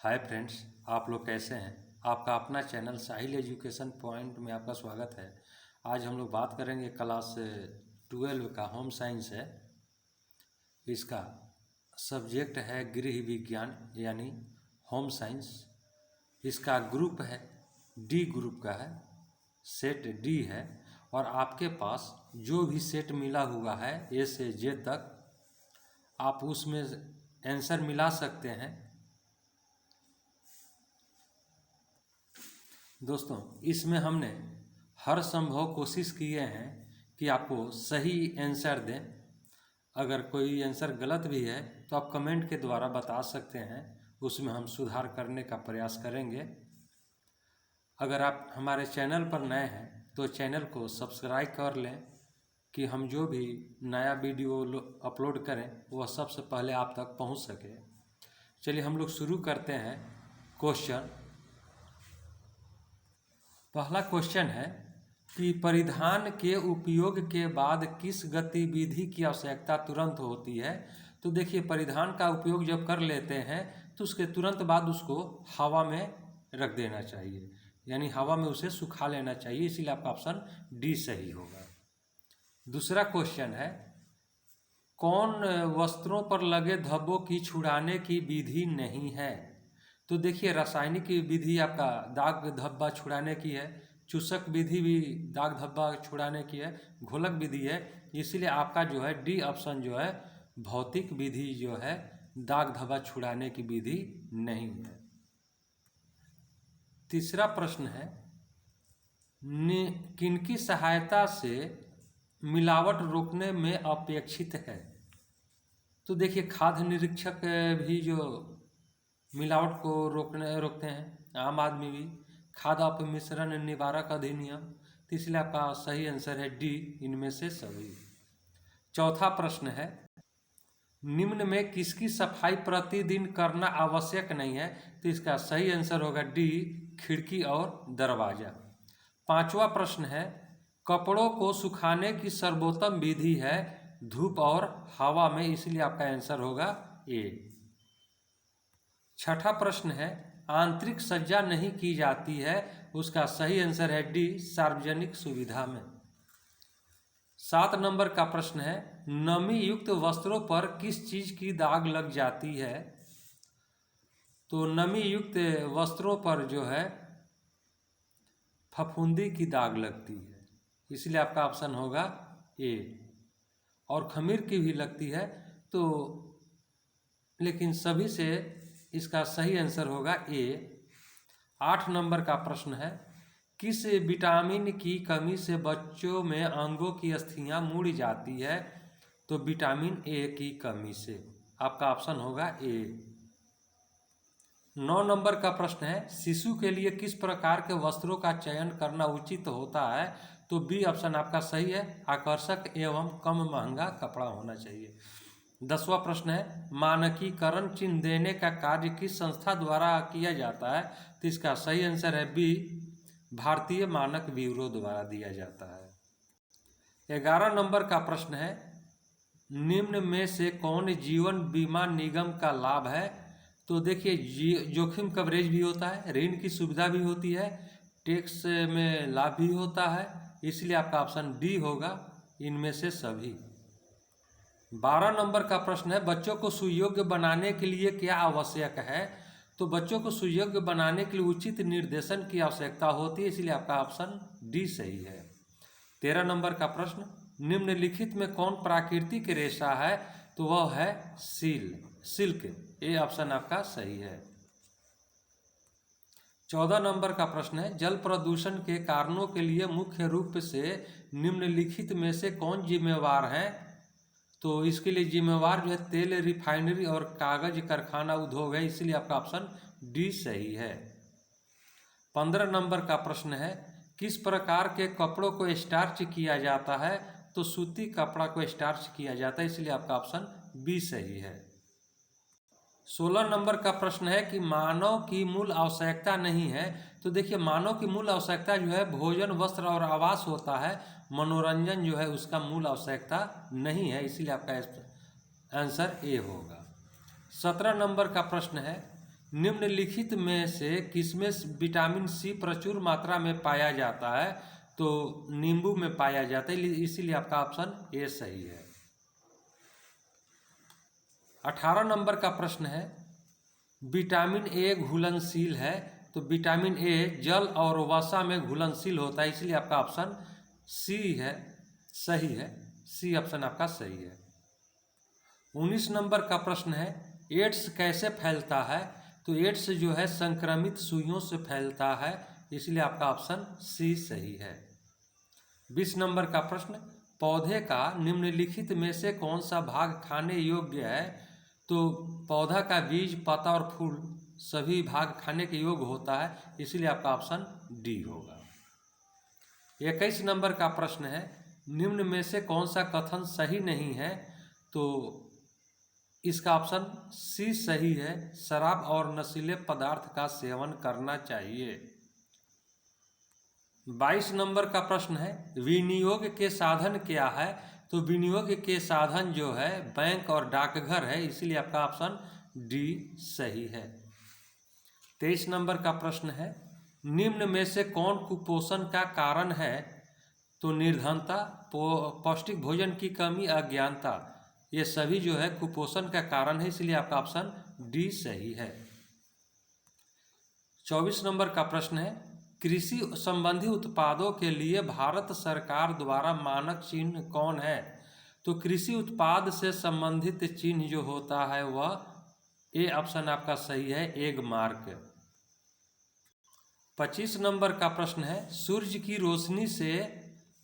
Hi friends, आप लोग कैसे हैं। आपका अपना चैनल साहिल एजुकेशन पॉइंट में आपका स्वागत है। आज हम लोग बात करेंगे क्लास 12 का होम साइंस है। इसका सब्जेक्ट है गृह विज्ञान यानी होम साइंस। इसका ग्रुप है डी ग्रुप का है, सेट डी है। और आपके पास जो भी सेट मिला हुआ है ए से जे तक आप उसमें आंसर मिला सकते हैं। दोस्तों, इसमें हमने हर संभव कोशिश किए हैं कि आपको सही आंसर दें। अगर कोई आंसर गलत भी है तो आप कमेंट के द्वारा बता सकते हैं, उसमें हम सुधार करने का प्रयास करेंगे। अगर आप हमारे चैनल पर नए हैं तो चैनल को सब्सक्राइब कर लें कि हम जो भी नया वीडियो अपलोड करें वह सबसे पहले आप तक पहुंच सके। चलिए हम लोग शुरू करते हैं। क्वेश्चन पहला क्वेश्चन है कि परिधान के उपयोग के बाद किस गतिविधि की आवश्यकता तुरंत होती है। तो देखिए, परिधान का उपयोग जब कर लेते हैं तो उसके तुरंत बाद उसको हवा में रख देना चाहिए, यानी हवा में उसे सुखा लेना चाहिए। इसीलिए आपका ऑप्शन डी सही होगा। दूसरा क्वेश्चन है, कौन वस्त्रों पर लगे धब्बों की छुड़ाने की विधि नहीं है। तो देखिए, रासायनिक विधि आपका दाग धब्बा छुड़ाने की है, चूसक विधि भी दाग धब्बा छुड़ाने की है, घोलक विधि है। इसीलिए आपका जो है डी ऑप्शन जो है भौतिक विधि जो है दाग धब्बा छुड़ाने की विधि नहीं है। तीसरा प्रश्न है, किनकी सहायता से मिलावट रोकने में अपेक्षित है। तो देखिए, खाद्य निरीक्षक भी जो मिलावट को रोकते हैं, आम आदमी भी, खाद्य अपमिश्रण निवारक अधिनियम। तो इसलिए आपका सही आंसर है डी, इनमें से सभी। चौथा प्रश्न है, निम्न में किसकी सफाई प्रतिदिन करना आवश्यक नहीं है। तो इसका सही आंसर होगा डी, खिड़की और दरवाजा। पांचवा प्रश्न है, कपड़ों को सुखाने की सर्वोत्तम विधि है धूप और हवा में। इसलिए आपका आंसर होगा ए। छठा प्रश्न है, आंतरिक सज्जा नहीं की जाती है। उसका सही आंसर है डी, सार्वजनिक सुविधा में। 7 नंबर का प्रश्न है, नमी युक्त वस्त्रों पर किस चीज की दाग लग जाती है। तो नमी युक्त वस्त्रों पर जो है फफूंदी की दाग लगती है। इसलिए आपका ऑप्शन होगा ए। और खमीर की भी लगती है, तो लेकिन सभी से इसका सही आंसर होगा ए। 8 नंबर का प्रश्न है, किस विटामिन की कमी से बच्चों में अंगों की अस्थियां मुड़ जाती है। तो विटामिन ए की कमी से। आपका ऑप्शन होगा ए। 9 नंबर का प्रश्न है, शिशु के लिए किस प्रकार के वस्त्रों का चयन करना उचित होता है। तो बी ऑप्शन आपका सही है, आकर्षक एवं कम महंगा कपड़ा होना चाहिए। 10वां प्रश्न है, मानकीकरण चिन्ह देने का कार्य किस संस्था द्वारा किया जाता है। तो इसका सही आंसर है बी, भारतीय मानक ब्यूरो द्वारा दिया जाता है। 11 नंबर का प्रश्न है, निम्न में से कौन जीवन बीमा निगम का लाभ है। तो देखिए, जोखिम कवरेज भी होता है, ऋण की सुविधा भी होती है, टैक्स में लाभ भी होता है। इसलिए आपका ऑप्शन डी होगा, इनमें से सभी। 12 नंबर का प्रश्न है, बच्चों को सुयोग्य बनाने के लिए क्या आवश्यक है। तो बच्चों को सुयोग्य बनाने के लिए उचित निर्देशन की आवश्यकता होती है। इसलिए आपका ऑप्शन डी सही है। 13 नंबर का प्रश्न, निम्नलिखित में कौन प्राकृतिक रेशा है। तो वह है सिल्क। ये ऑप्शन आपका सही है। 14 नंबर का प्रश्न है, जल प्रदूषण के कारणों के लिए मुख्य रूप से निम्नलिखित में से कौन जिम्मेवार है। तो इसके लिए जिम्मेवार जो है तेल रिफाइनरी और कागज कारखाना उद्योग है। इसलिए आपका ऑप्शन डी सही है। 15 नंबर का प्रश्न है, किस प्रकार के कपड़ों को स्टार्च किया जाता है। तो सूती कपड़ा को स्टार्च किया जाता है। इसलिए आपका ऑप्शन बी सही है। 16 नंबर का प्रश्न है कि मानव की मूल आवश्यकता नहीं है। तो देखिए, मानव की मूल आवश्यकता जो है भोजन, वस्त्र और आवास होता है। मनोरंजन जो है उसका मूल आवश्यकता नहीं है। इसलिए आपका आंसर ए होगा। 17 नंबर का प्रश्न है, निम्नलिखित में से किसमें विटामिन सी प्रचुर मात्रा में पाया जाता है? तो नींबू में पाया जाता है, इसीलिए आपका ऑप्शन ए सही है। 18 नंबर का प्रश्न है, विटामिन ए घुलनशील है, तो विटामिन ए जल और वसा में घुलनशील होता है, इसलिए आपका ऑप्शन सी है, सही है। सी ऑप्शन आपका सही है। 19 नंबर का प्रश्न है, एड्स कैसे फैलता है? तो एड्स जो है संक्रमित सुइयों से फैलता है, इसलिए आपका ऑप्शन सी सही है। 20 नंबर का प्रश्न, पौधे का निम्नलिखित में से कौन सा भाग खाने योग्य है? तो पौधा का बीज, पत्ता और फूल सभी भाग खाने के योग्य होता है, इसलिए आपका ऑप्शन डी होगा। 21 नंबर का प्रश्न है, निम्न में से कौन सा कथन सही नहीं है? तो इसका ऑप्शन सी सही है, शराब और नशीले पदार्थ का सेवन करना चाहिए। 22 नंबर का प्रश्न है, विनियोग के साधन क्या है? तो विनियोग के साधन जो है बैंक और डाकघर है, इसीलिए आपका ऑप्शन डी सही है। 23 नंबर का प्रश्न है, निम्न में से कौन कुपोषण का कारण है? तो निर्धनता, पौष्टिक भोजन की कमी, अज्ञानता, ये सभी जो है कुपोषण का कारण है, इसलिए आपका ऑप्शन डी सही है। 24 नंबर का प्रश्न है, कृषि संबंधी उत्पादों के लिए भारत सरकार द्वारा मानक चिन्ह कौन है? तो कृषि उत्पाद से संबंधित चिन्ह जो होता है वह ए ऑप्शन आपका सही है, एग मार्क। 25 नंबर का प्रश्न है, सूर्य की रोशनी से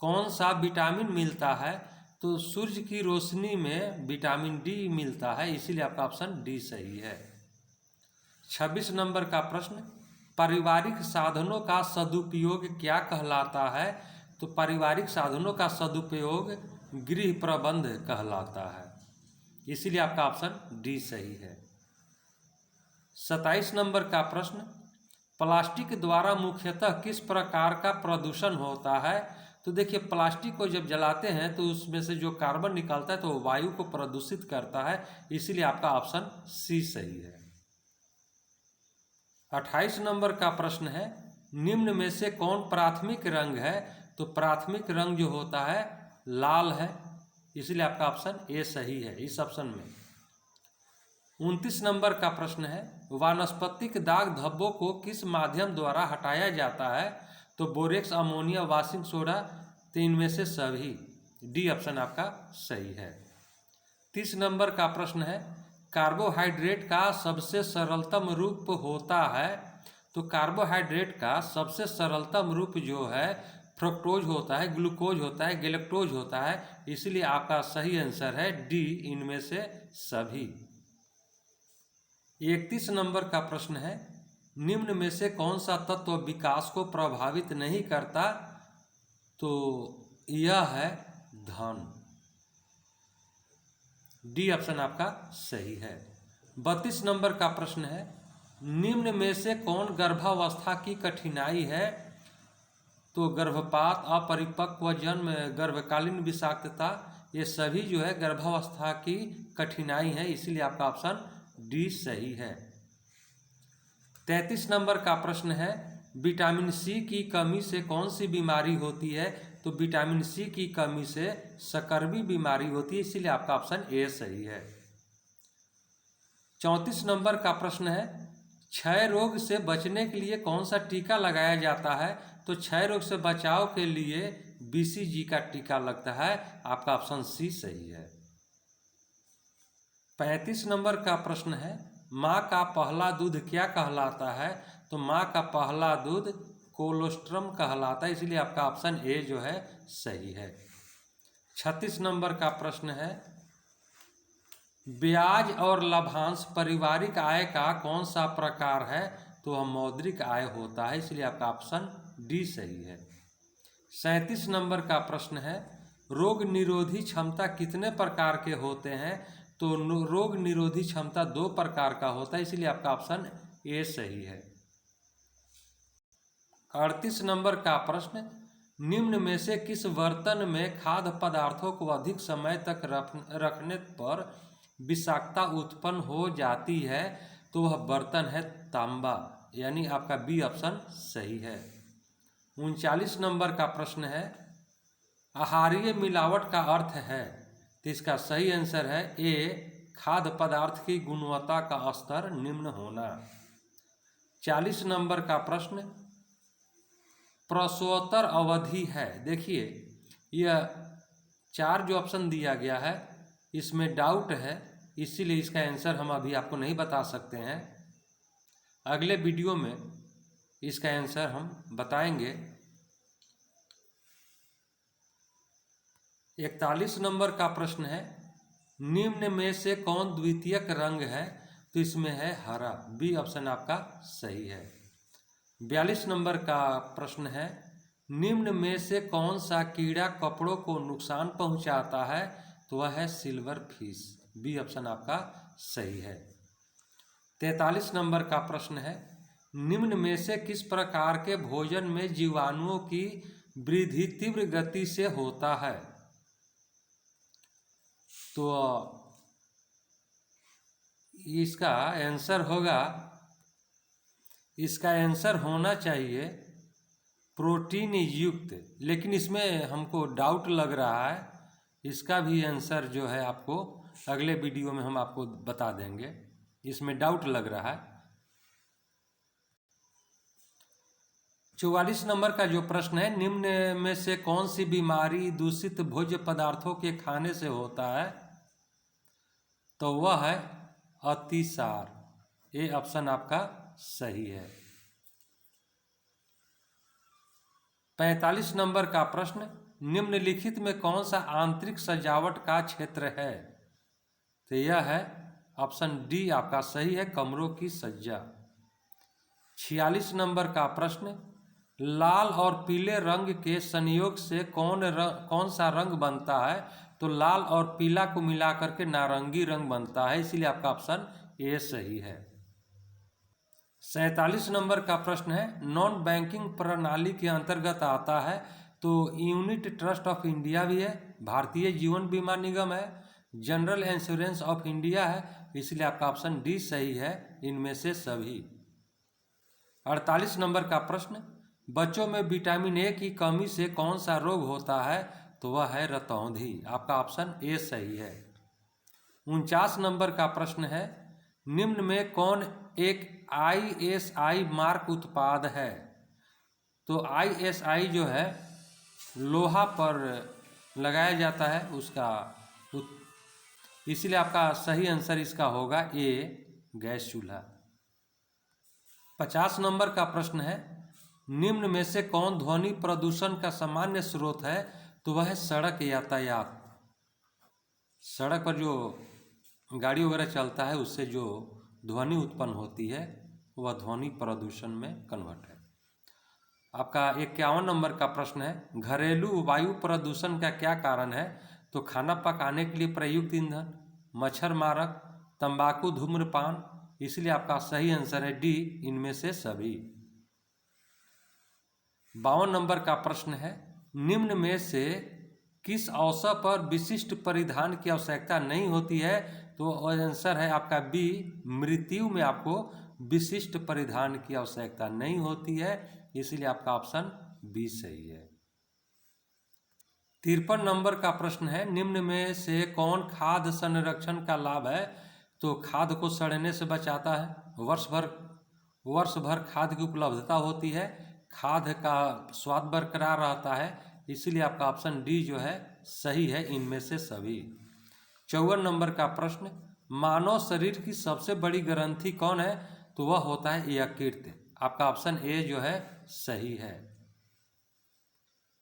कौन सा विटामिन मिलता है? तो सूर्य की रोशनी में विटामिन डी मिलता है, इसीलिए आपका ऑप्शन डी सही है। 26 नंबर का प्रश्न, पारिवारिक साधनों का सदुपयोग क्या कहलाता है? तो पारिवारिक साधनों का सदुपयोग गृह प्रबंध कहलाता है, इसीलिए आपका ऑप्शन डी सही है। 27 नंबर का प्रश्न, प्लास्टिक द्वारा मुख्यतः किस प्रकार का प्रदूषण होता है? तो देखिए, प्लास्टिक को जब जलाते हैं तो उसमें से जो कार्बन निकलता है तो वायु को प्रदूषित करता है, इसीलिए आपका ऑप्शन सी सही है। 28 नंबर का प्रश्न है, निम्न में से कौन प्राथमिक रंग है? तो प्राथमिक रंग जो होता है लाल है, इसलिए आपका ऑप्शन ए सही है इस ऑप्शन में। 29 नंबर का प्रश्न है, वानस्पतिक दाग धब्बों को किस माध्यम द्वारा हटाया जाता है? तो बोरेक्स, अमोनिया, वाशिंग सोडा, तो इनमें से सभी, डी ऑप्शन आपका सही है। 30 नंबर का प्रश्न है, कार्बोहाइड्रेट का सबसे सरलतम रूप होता है? तो कार्बोहाइड्रेट का सबसे सरलतम रूप जो है फ्रक्टोज होता है, ग्लूकोज होता है, गैलेक्टोज होता है, इसलिए आपका सही आंसर है डी, इनमें से सभी। 31 नंबर का प्रश्न है, निम्न में से कौन सा तत्व विकास को प्रभावित नहीं करता? तो यह है धन, डी ऑप्शन आपका सही है। 32 नंबर का प्रश्न है, निम्न में से कौन गर्भावस्था की कठिनाई है? तो गर्भपात, अपरिपक्व जन्म, गर्भकालीन विषाक्तता, ये सभी जो है गर्भावस्था की कठिनाई है, इसीलिए आपका ऑप्शन डी सही है। 33 नंबर का प्रश्न है, विटामिन सी की कमी से कौन सी बीमारी होती है? तो विटामिन सी की कमी से सकर्वी बीमारी होती है, इसीलिए आपका ऑप्शन ए सही है। 34 नंबर का प्रश्न है, क्षय रोग से बचने के लिए कौन सा टीका लगाया जाता है? तो क्षय रोग से बचाव के लिए बीसीजी का टीका लगता है, आपका ऑप्शन सी सही है। 35 नंबर का प्रश्न है, माँ का पहला दूध क्या कहलाता है? तो माँ का पहला दूध कोलोस्ट्रम कहलाता है, इसलिए आपका ऑप्शन ए जो है सही है। 36 नंबर का प्रश्न है, ब्याज और लाभांश पारिवारिक आय का कौन सा प्रकार है? तो वह मौद्रिक आय होता है, इसलिए आपका ऑप्शन डी सही है। 37 नंबर का प्रश्न है, रोग निरोधी क्षमता कितने प्रकार के होते हैं? तो रोग निरोधी क्षमता 2 प्रकार का होता है, इसलिए आपका ऑप्शन ए सही है। 38 नंबर का प्रश्न, निम्न में से किस बर्तन में खाद्य पदार्थों को अधिक समय तक रखने पर विषाक्तता उत्पन्न हो जाती है? तो वह बर्तन है तांबा, यानी आपका बी ऑप्शन सही है। 39 नंबर का प्रश्न है, आहारीय मिलावट का अर्थ है, तो इसका सही आंसर है ए, खाद्य पदार्थ की गुणवत्ता का स्तर निम्न होना। 40 नंबर का प्रश्न, प्रसवोत्तर अवधि है। देखिए यह 4 जो ऑप्शन दिया गया है इसमें डाउट है, इसीलिए इसका आंसर हम अभी आपको नहीं बता सकते हैं। अगले वीडियो में इसका आंसर हम बताएंगे। 41 नंबर का प्रश्न है, निम्न में से कौन द्वितीयक रंग है, तो इसमें है हरा, बी ऑप्शन आपका सही है। 42 नंबर का प्रश्न है, निम्न में से कौन सा कीड़ा कपड़ों को नुकसान पहुंचाता है, तो वह है सिल्वर फिश, बी ऑप्शन आपका सही है। 43 नंबर का प्रश्न है, निम्न में से किस प्रकार के भोजन में जीवाणुओं की वृद्धि तीव्र गति से होता है, तो इसका आंसर होना चाहिए प्रोटीन युक्त, लेकिन इसमें हमको डाउट लग रहा है। इसका भी आंसर जो है आपको अगले वीडियो में हम आपको बता देंगे, इसमें डाउट लग रहा है। 44 नंबर का जो प्रश्न है, निम्न में से कौन सी बीमारी दूषित भोज्य पदार्थों के खाने से होता है, तो वह है अतिसार, ये ऑप्शन आपका सही है। 45 नंबर का प्रश्न, निम्नलिखित में कौन सा आंतरिक सजावट का क्षेत्र है, तो यह है ऑप्शन डी आपका सही है, कमरों की सज्जा। 46 नंबर का प्रश्न, लाल और पीले रंग के संयोग से कौन सा रंग बनता है, तो लाल और पीला को मिलाकर के नारंगी रंग बनता है, इसीलिए आपका ऑप्शन ए सही है। 47 नंबर का प्रश्न है, नॉन बैंकिंग प्रणाली के अंतर्गत आता है, तो यूनिट ट्रस्ट ऑफ इंडिया भी है, भारतीय जीवन बीमा निगम है, जनरल इंश्योरेंस ऑफ इंडिया है, इसलिए आपका ऑप्शन डी सही है, इनमें से सभी। 48 नंबर का प्रश्न, बच्चों में विटामिन ए की कमी से कौन सा रोग होता है, तो वह है रतौंधी, आपका ऑप्शन ए सही है। 49 नंबर का प्रश्न है, निम्न में कौन एक ISI मार्क उत्पाद है, तो ISI जो है लोहा पर लगाया जाता है उसका, इसीलिए आपका सही आंसर इसका होगा ए, गैस चूल्हा। 50 नंबर का प्रश्न है, निम्न में से कौन ध्वनि प्रदूषण का सामान्य स्रोत है, तो वह है सड़क यातायात। सड़क पर जो गाड़ी वगैरह चलता है उससे जो ध्वनि उत्पन्न होती है वह ध्वनि प्रदूषण में कन्वर्ट है। आपका 51 नंबर का प्रश्न है, घरेलू वायु प्रदूषण का क्या कारण है, तो खाना पकाने के लिए प्रयुक्त ईंधन, मच्छर मारक, तंबाकू, धूम्रपान, इसलिए आपका सही आंसर है डी, इनमें से सभी। 52 नंबर का प्रश्न है, निम्न में से किस अवसर पर विशिष्ट परिधान की आवश्यकता नहीं होती है, तो आंसर है आपका बी, मृत्यु में आपको विशिष्ट परिधान की आवश्यकता नहीं होती है, इसलिए आपका ऑप्शन बी सही है। 53 नंबर का प्रश्न है, निम्न में से कौन खाद्य संरक्षण का लाभ है, तो खाद्य को सड़ने से बचाता है, वर्ष भर खाद्य की उपलब्धता होती है, खाद्य का स्वाद बरकरार रहता है, इसलिए आपका ऑप्शन डी जो है सही है, इनमें से सभी। 54 नंबर का प्रश्न, मानव शरीर की सबसे बड़ी ग्रंथि कौन है, तो वह होता है यकृत, आपका ऑप्शन ए जो है सही है।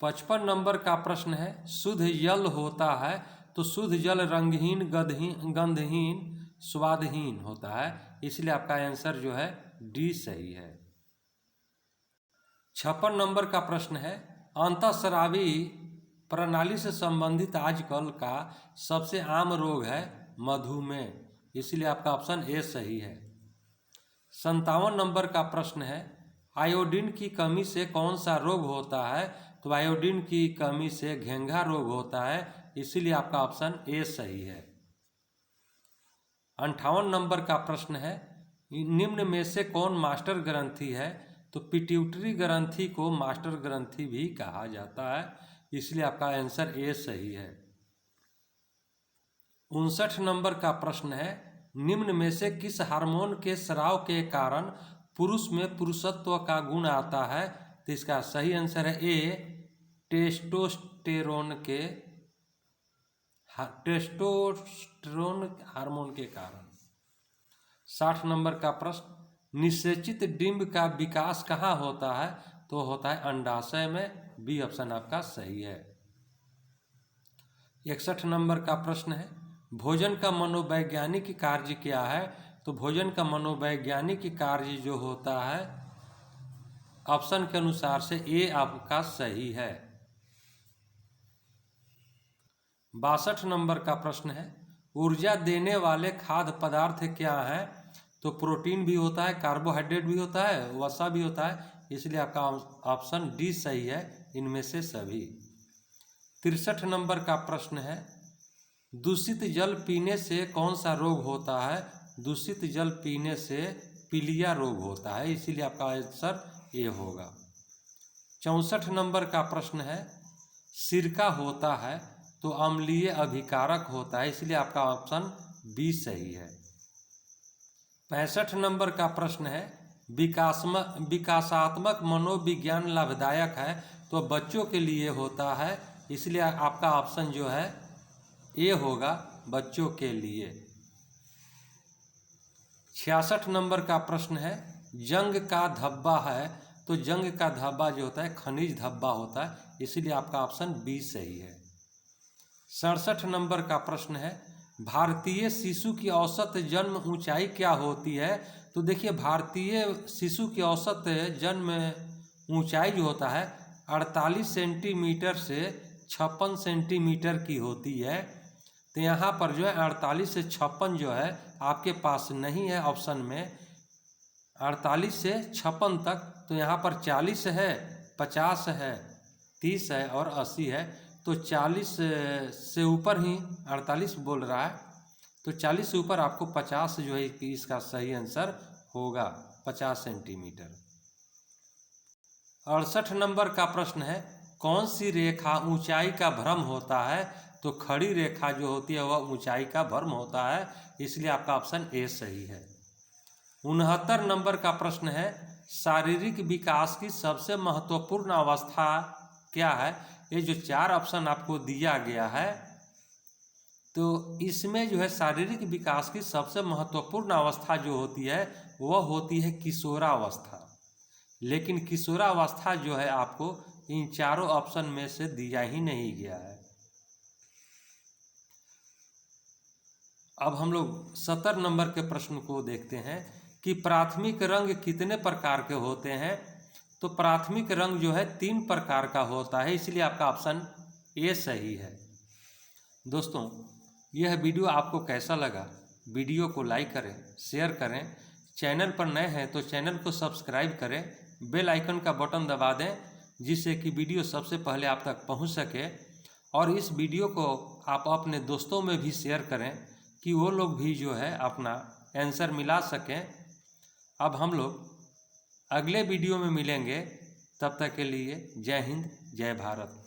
55 नंबर का प्रश्न है, शुद्ध जल होता है, तो शुद्ध जल रंगहीन, गंधहीन, स्वादहीन होता है, इसलिए आपका आंसर जो है डी सही है। 56 नंबर का प्रश्न है, अंतःस्रावी प्रणाली से संबंधित आजकल का सबसे आम रोग है मधुमेह, इसलिए आपका ऑप्शन ए सही है। 57 नंबर का प्रश्न है, आयोडीन की कमी से कौन सा रोग होता है, तो आयोडीन की कमी से घेंघा रोग होता है, इसीलिए आपका ऑप्शन ए सही है। 58 नंबर का प्रश्न है, निम्न में से कौन मास्टर ग्रंथि है? तो पिट्यूटरी ग्रंथि को मास्टर ग्रंथि भी कहा जाता है, इसलिए आपका आंसर ए सही है। 59 नंबर का प्रश्न है, निम्न में से किस हार्मोन के स्राव के कारण पुरुष में पुरुषत्व का गुण आता है? तो इसका सही आंसर है ए, टेस्टोस्टेरोन हार्मोन के कारण। 60 नंबर का प्रश्न, निषेचित डिंब का विकास कहाँ होता है? तो होता है अंडाशय में, बी ऑप्शन आपका सही है। 61 नंबर का प्रश्न है, भोजन का मनोवैज्ञानिक कार्य क्या है? तो भोजन का मनोवैज्ञानिक कार्य जो होता है ऑप्शन के अनुसार से ए आपका सही है। 62 नंबर का प्रश्न है, ऊर्जा देने वाले खाद्य पदार्थ क्या हैं? तो प्रोटीन भी होता है, कार्बोहाइड्रेट भी होता है, वसा भी होता है, इसलिए आपका ऑप्शन डी सही है, इनमें से सभी। 63 नंबर का प्रश्न है, दूषित जल पीने से कौन सा रोग होता है? दूषित जल पीने से पीलिया रोग होता है, इसीलिए आपका आंसर ए होगा। 64 नंबर का प्रश्न है, सिरका होता है तो अम्लीय अभिकारक होता है, इसलिए आपका ऑप्शन बी सही है। 65 नंबर का प्रश्न है, विकासात्मक मनोविज्ञान लाभदायक है तो बच्चों के लिए होता है, इसलिए आपका ऑप्शन जो है ए होगा, बच्चों के लिए। 66 नंबर का प्रश्न है, जंग का धब्बा है तो जंग का धब्बा जो होता है खनिज धब्बा होता है, इसीलिए आपका ऑप्शन बी सही है। 67 नंबर का प्रश्न है, भारतीय शिशु की औसत जन्म ऊंचाई क्या होती है? तो देखिए, भारतीय शिशु की औसत जन्म ऊंचाई जो होता है 48 सेंटीमीटर से 56 सेंटीमीटर की होती है। तो यहाँ पर जो है 48 से 56 जो है आपके पास नहीं है ऑप्शन में, 48 से 56 तक, तो यहाँ पर 40 है, 50 है, 30 है और 80 है, तो 40 से ऊपर ही 48 बोल रहा है, तो 40 से ऊपर आपको 50 जो है कि इसका सही आंसर होगा, 50 सेंटीमीटर। 68 नंबर का प्रश्न है, कौन सी रेखा ऊंचाई का भ्रम होता है? तो खड़ी रेखा जो होती है वह ऊंचाई का भ्रम होता है, इसलिए आपका ऑप्शन ए सही है। 69 नंबर का प्रश्न है, शारीरिक विकास की सबसे महत्वपूर्ण अवस्था क्या है? ये जो 4 ऑप्शन आपको दिया गया है, तो इसमें जो है शारीरिक विकास की सबसे महत्वपूर्ण अवस्था जो होती है वह होती है किशोरावस्था, लेकिन किशोरावस्था जो है आपको इन चारों ऑप्शन में से दिया ही नहीं गया है। अब हम लोग 70 नंबर के प्रश्न को देखते हैं कि प्राथमिक रंग कितने प्रकार के होते हैं? तो प्राथमिक रंग जो है 3 प्रकार का होता है, इसलिए आपका ऑप्शन ए सही है। दोस्तों, यह वीडियो आपको कैसा लगा? वीडियो को लाइक करें, शेयर करें, चैनल पर नए हैं तो चैनल को सब्सक्राइब करें, बेल आइकन का बटन दबा दें जिससे कि वीडियो सबसे पहले आप तक पहुंच सके, और इस वीडियो को आप अपने दोस्तों में भी शेयर करें कि वो लोग भी जो है अपना आंसर मिला सकें। अब हम लोग अगले वीडियो में मिलेंगे, तब तक के लिए जय हिंद, जय भारत।